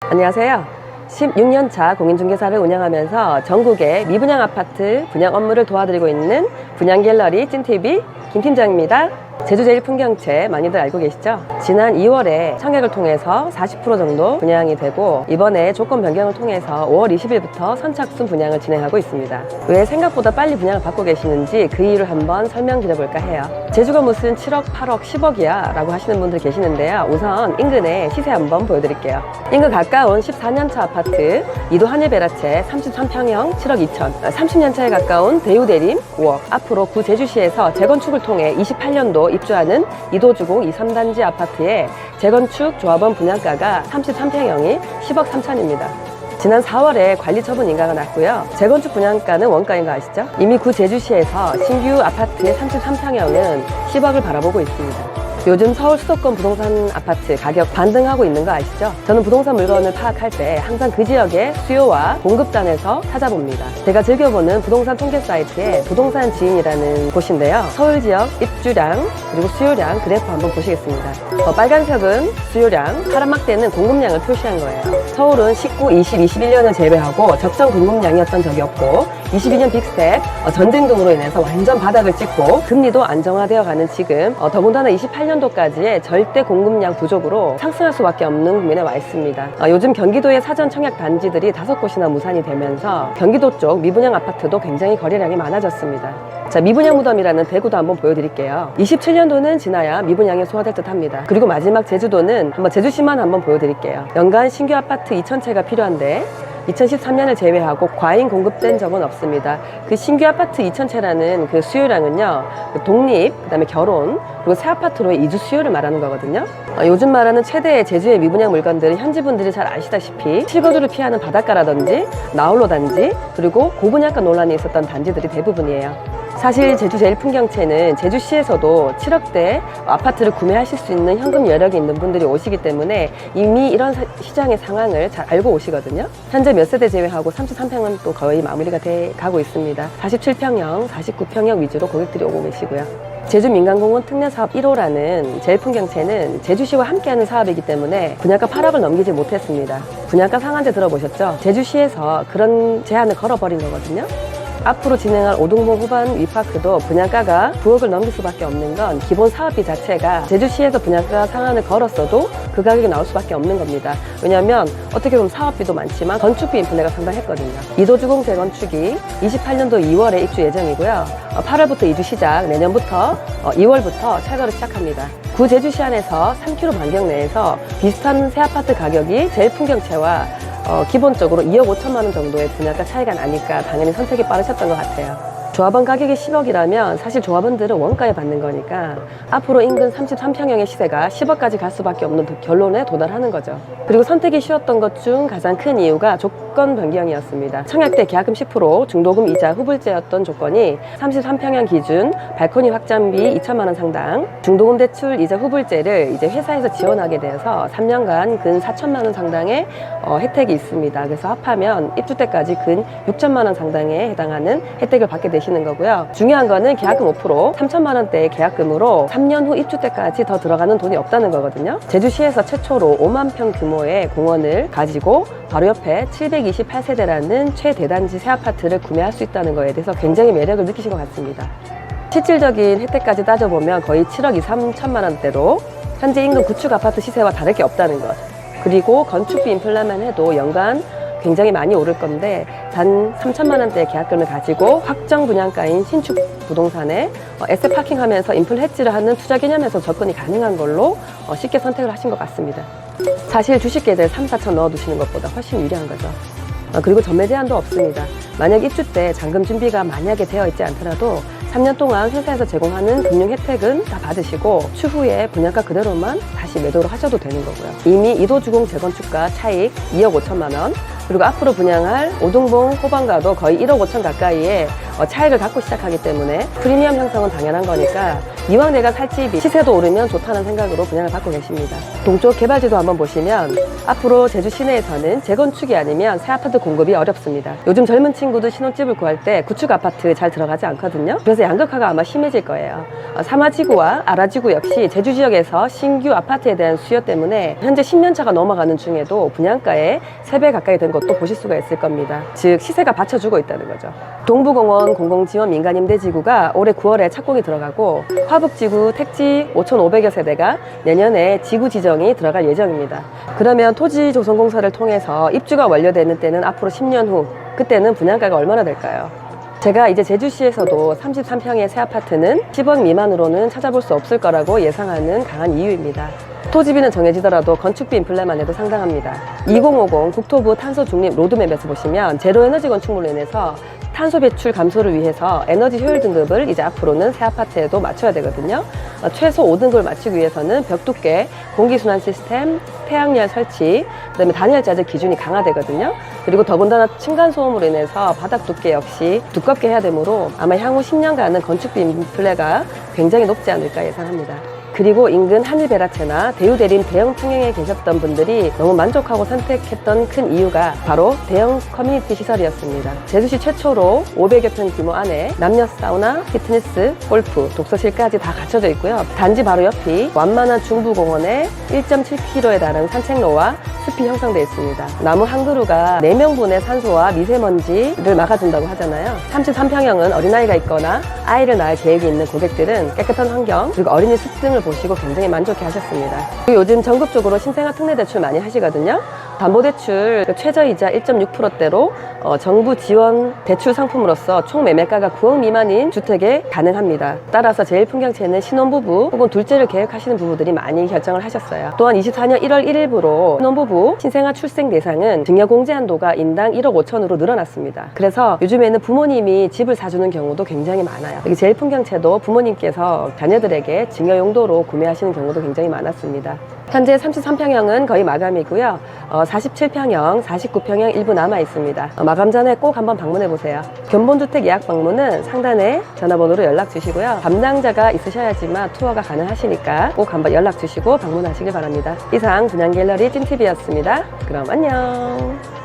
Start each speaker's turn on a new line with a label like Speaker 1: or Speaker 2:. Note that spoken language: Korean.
Speaker 1: 안녕하세요. 16년차 공인중개사를 운영하면서 전국의 미분양 아파트 분양 업무를 도와드리고 있는 분양갤러리 찐TV 김팀장입니다. 제주제일풍경채 많이들 알고 계시죠? 지난 2월에 청약을 통해서 40% 정도 분양이 되고, 이번에 조건 변경을 통해서 5월 20일부터 선착순 분양을 진행하고 있습니다. 왜 생각보다 빨리 분양을 받고 계시는지 그 이유를 한번 설명드려볼까 해요. 제주가 무슨 7억, 8억, 10억이야 라고 하시는 분들 계시는데요. 우선 인근의 시세 한번 보여드릴게요. 인근 가까운 14년차 아파트 이도 한일베라채 33평형 7억 2천, 30년차에 가까운 대우대림 5억. 앞으로 구 제주시에서 재건축을 통해 28년도 입주하는 이도주공 2, 3단지 아파트의 재건축 조합원 분양가가 33평형이 10억 3천입니다. 지난 4월에 관리 처분 인가가 났고요. 재건축 분양가는 원가인 거 아시죠? 이미 구 제주시에서 신규 아파트의 33평형은 10억을 바라보고 있습니다. 요즘 서울 수도권 부동산 아파트 가격 반등하고 있는 거 아시죠? 저는 부동산 물건을 파악할 때 항상 그 지역의 수요와 공급단에서 찾아봅니다. 제가 즐겨보는 부동산 통계 사이트에 부동산 지인이라는 곳인데요. 서울 지역 입주량 그리고 수요량 그래프 한번 보시겠습니다. 빨간색은 수요량, 파란막대는 공급량을 표시한 거예요. 서울은 19, 20, 21년을 제외하고 적정 공급량이었던 적이 없고, 22년 빅스텝 전쟁 등으로 인해서 완전 바닥을 찍고 금리도 안정화되어 가는 지금, 더군다나 28년도까지의 절대 공급량 부족으로 상승할 수밖에 없는 국면에 와 있습니다. 요즘 경기도의 사전 청약 단지들이 5곳이나 무산이 되면서 경기도 쪽 미분양 아파트도 굉장히 거래량이 많아졌습니다. 자, 미분양 무덤이라는 대구도 한번 보여드릴게요. 27년도는 지나야 미분양이 소화될 듯 합니다. 그리고 마지막 제주도는 제주시만 한번 보여드릴게요. 연간 신규 아파트 2,000채가 필요한데 2013년을 제외하고 과잉 공급된 적은 없습니다. 그 신규 아파트 2,000채라는 그 수요량은요, 독립, 그다음에 결혼, 그리고 새 아파트로의 이주 수요를 말하는 거거든요. 요즘 말하는 최대의 제주의 미분양 물건들은 현지 분들이 잘 아시다시피 실거주를 피하는 바닷가라든지 나홀로 단지, 그리고 고분양가 논란이 있었던 단지들이 대부분이에요. 사실 제주제일풍경채는 제주시에서도 7억대 아파트를 구매하실 수 있는 현금 여력이 있는 분들이 오시기 때문에 이미 이런 시장의 상황을 잘 알고 오시거든요. 현재 몇 세대 제외하고 33평은 또 거의 마무리가 돼 가고 있습니다. 47평형, 49평형 위주로 고객들이 오고 계시고요. 제주민간공원 특례사업 1호라는 제일풍경채는 제주시와 함께하는 사업이기 때문에 분양가 8억을 넘기지 못했습니다. 분양가 상한제 들어보셨죠? 제주시에서 그런 제한을 걸어버린 거거든요. 앞으로 진행할 오동봉 후반 위파크도 분양가가 9억을 넘길 수밖에 없는 건 기본 사업비 자체가 제주시에서 분양가 상한을 걸었어도 그 가격이 나올 수밖에 없는 겁니다. 왜냐하면 어떻게 보면 사업비도 많지만 건축비 인플레가 상당했거든요. 이도주공 재건축이 28년도 2월에 입주 예정이고요. 8월부터 이주 시작, 내년부터 2월부터 철거를 시작합니다. 구 제주시 안에서 3km 반경 내에서 비슷한 새 아파트 가격이 제일풍경채와 기본적으로 2억 5천만 원 정도의 분양가 차이가 나니까 당연히 선택이 빠르셨던 것 같아요. 조합원 가격이 10억이라면 사실 조합원들은 원가에 받는 거니까 앞으로 인근 33평형의 시세가 10억까지 갈 수밖에 없는 결론에 도달하는 거죠. 그리고 선택이 쉬웠던 것 중 가장 큰 이유가 조건 변경이었습니다. 청약 때 계약금 10%, 중도금 이자 후불제였던 조건이 33평형 기준 발코니 확장비 2천만 원 상당, 중도금 대출 이자 후불제를 이제 회사에서 지원하게 되어서 3년간 근 4천만 원 상당의 혜택이 있습니다. 그래서 합하면 입주 때까지 근 6천만 원 상당에 해당하는 혜택을 받게 되시는 거고요. 중요한 거는 계약금 5%, 3천만 원대의 계약금으로 3년 후 입주 때까지 더 들어가는 돈이 없다는 거거든요. 제주시에서 최초로 5만 평 규모의 공원을 가지고 바로 옆에 728세대라는 최대단지 새 아파트를 구매할 수 있다는 거에 대해서 굉장히 매력을 느끼신 것 같습니다. 실질적인 혜택까지 따져보면 거의 7억 2, 3천만 원대로 현재 인근 구축 아파트 시세와 다를 게 없다는 것. 그리고 건축비 인플레만 해도 연간 굉장히 많이 오를 건데 단 3천만 원대의 계약금을 가지고 확정 분양가인 신축 부동산에 에셋 파킹하면서 인플레 해지를 하는 투자 개념에서 접근이 가능한 걸로 쉽게 선택을 하신 것 같습니다. 사실 주식 계좌에 3, 4천 넣어두시는 것보다 훨씬 유리한 거죠. 그리고 전매 제한도 없습니다. 만약 입주 때 잔금 준비가 만약에 되어 있지 않더라도 3년 동안 회사에서 제공하는 금융 혜택은 다 받으시고 추후에 분양가 그대로만 다시 매도를 하셔도 되는 거고요. 이미 이도주공 재건축가 차익 2억 5천만 원, 그리고 앞으로 분양할 오동봉 호반가도 거의 1억 5천 가까이의 차익을 갖고 시작하기 때문에 프리미엄 형성은 당연한 거니까 이왕 내가 살 집이 시세도 오르면 좋다는 생각으로 분양을 받고 계십니다. 동쪽 개발지도 한번 보시면 앞으로 제주 시내에서는 재건축이 아니면 새 아파트 공급이 어렵습니다. 요즘 젊은 친구들 신혼집을 구할 때 구축 아파트 잘 들어가지 않거든요. 그래서 양극화가 아마 심해질 거예요. 사마지구와 아라지구 역시 제주 지역에서 신규 아파트에 대한 수요 때문에 현재 10년차가 넘어가는 중에도 분양가에 3배 가까이 된 것도 보실 수가 있을 겁니다. 즉 시세가 받쳐주고 있다는 거죠. 동부공원 공공지원 민간임대지구가 올해 9월에 착공이 들어가고 화북지구 택지 5,500여 세대가 내년에 지구 지정이 들어갈 예정입니다. 그러면 토지조성공사를 통해서 입주가 완료되는 때는 앞으로 10년 후, 그때는 분양가가 얼마나 될까요? 제가 이제 제주시에서도 33평의 새 아파트는 10억 미만으로는 찾아볼 수 없을 거라고 예상하는 강한 이유입니다. 토지비는 정해지더라도 건축비 인플레만 해도 상당합니다. 2050 국토부 탄소 중립 로드맵에서 보시면 제로 에너지 건축물로 인해서 탄소 배출 감소를 위해서 에너지 효율 등급을 이제 앞으로는 새 아파트에도 맞춰야 되거든요. 최소 5등급을 맞추기 위해서는 벽 두께, 공기순환 시스템, 태양열 설치, 그다음에 단열자재 기준이 강화되거든요. 그리고 더군다나 층간소음으로 인해서 바닥 두께 역시 두껍게 해야 되므로 아마 향후 10년간은 건축비 인플레가 굉장히 높지 않을까 예상합니다. 그리고 인근 한일베라체나 대우대림 대형 평형에 계셨던 분들이 너무 만족하고 선택했던 큰 이유가 바로 대형 커뮤니티 시설이었습니다. 제주시 최초로 500여 평 규모 안에 남녀 사우나, 피트니스, 골프, 독서실까지 다 갖춰져 있고요. 단지 바로 옆이 완만한 중부공원에 1.7km에 달하는 산책로와 숲이 형성되어 있습니다. 나무 한 그루가 4명분의 산소와 미세먼지를 막아준다고 하잖아요. 33평형은 어린아이가 있거나 아이를 낳을 계획이 있는 고객들은 깨끗한 환경 그리고 어린이 숲 등을 보시고 굉장히 만족해 하셨습니다. 그리고 요즘 전국적으로 신생아 특례 대출 많이 하시거든요. 담보대출 최저이자 1.6%대로 정부 지원 대출 상품으로서 총 매매가가 9억 미만인 주택에 가능합니다. 따라서 제일풍경채는 신혼부부 혹은 둘째를 계획하시는 부부들이 많이 결정을 하셨어요. 또한 24년 1월 1일부로 신혼부부 신생아 출생 대상은 증여공제 한도가 인당 1억 5천으로 늘어났습니다. 그래서 요즘에는 부모님이 집을 사주는 경우도 굉장히 많아요. 여기 제일풍경채도 부모님께서 자녀들에게 증여 용도로 구매하시는 경우도 굉장히 많았습니다. 현재 33평형은 거의 마감이고요. 47평형, 49평형 일부 남아 있습니다. 마감 전에 꼭 한번 방문해 보세요. 견본주택 예약 방문은 상단에 전화번호로 연락 주시고요. 담당자가 있으셔야지만 투어가 가능하시니까 꼭 한번 연락 주시고 방문하시길 바랍니다. 이상 분양갤러리 찐TV였습니다. 그럼 안녕.